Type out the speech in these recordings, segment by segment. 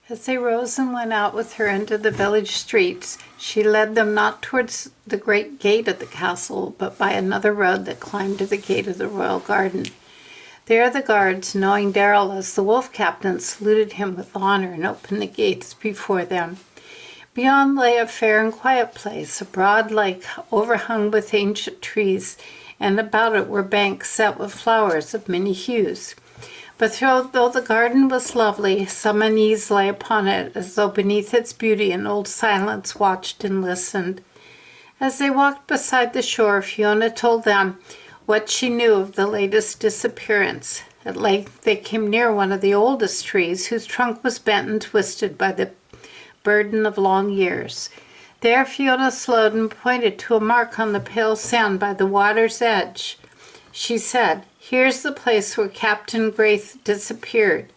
As they rose and went out with her into the village streets, she led them not towards the great gate of the castle, but by another road that climbed to the gate of the royal garden. There the guards, knowing Darrell as the wolf captain, saluted him with honor and opened the gates before them. Beyond lay a fair and quiet place, a broad lake overhung with ancient trees, and about it were banks set with flowers of many hues. But though the garden was lovely, some unease lay upon it, as though beneath its beauty an old silence watched and listened. As they walked beside the shore, Fiona told them what she knew of the latest disappearance. At length they came near one of the oldest trees, whose trunk was bent and twisted by the burden of long years. There Fiona slowed and pointed to a mark on the pale sand by the water's edge. She said, "Here's the place where Captain Graith disappeared."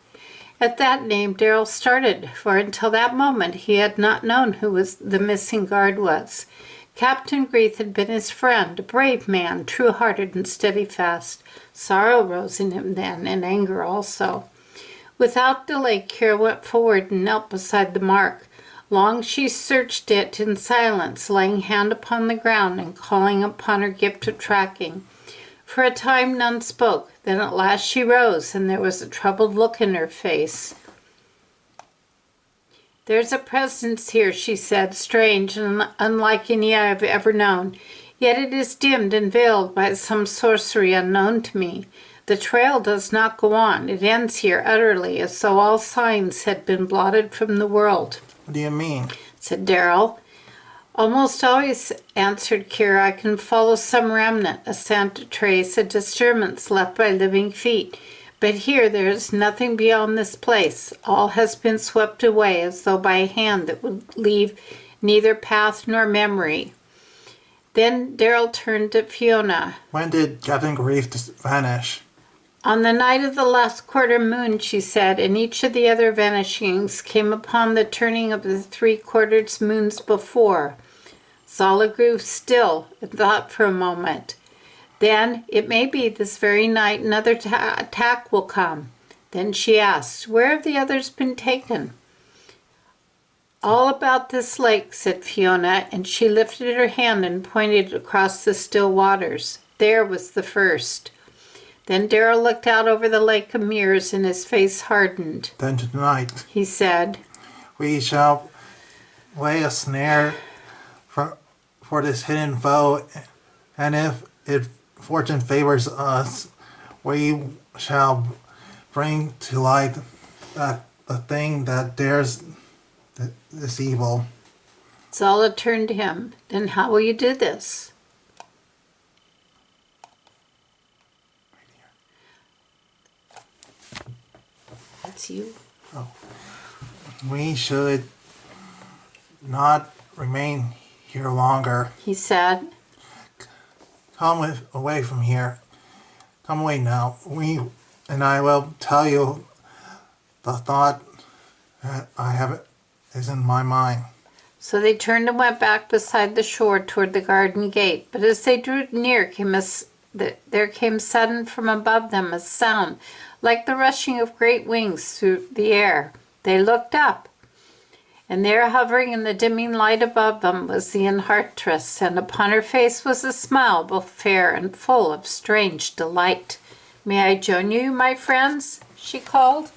At that name Darrell started, for until that moment he had not known who the missing guard was. Captain Graith had been his friend, a brave man, true-hearted and steadfast. Sorrow rose in him then, and anger also. Without delay Kira went forward and knelt beside the mark. Long she searched it in silence, laying hand upon the ground and calling upon her gift of tracking. For a time none spoke. Then at last she rose, and there was a troubled look in her face. "There's a presence here," she said, "strange and unlike any I have ever known. Yet it is dimmed and veiled by some sorcery unknown to me. The trail does not go on. It ends here utterly, as though all signs had been blotted from the world." "What do you mean?" said Darrell. "Almost always," answered Kira, "I can follow some remnant, a scent, a trace, a disturbance left by living feet. But here there is nothing beyond this place. All has been swept away as though by a hand that would leave neither path nor memory." Then Darrell turned to Fiona. "When did Captain Grief vanish?" "On the night of the last quarter moon," she said, "and each of the other vanishings came upon the turning of the 3/4 moons before." Zala grew still and thought for a moment. "Then it may be this very night another attack will come." Then she asked, "Where have the others been taken?" "All about this lake," said Fiona, and she lifted her hand and pointed across the still waters. There was the first. Then Darrell looked out over the lake of mirrors, and his face hardened. "Then tonight," he said, "we shall lay a snare for this hidden foe, and if fortune favors us, we shall bring to light the thing that dares this evil." Zala turned to him. "Then how will you do this?" That's you. "Oh. We should not remain here longer," he said. "Come away from here. Come away now. And I will tell you the thought that I have is in my mind." So they turned and went back beside the shore toward the garden gate. But as they drew near, there came sudden from above them a sound like the rushing of great wings through the air. They looked up, and there, hovering in the dimming light above them, was the Enchantress, and upon her face was a smile both fair and full of strange delight. "May I join you, my friends?" she called.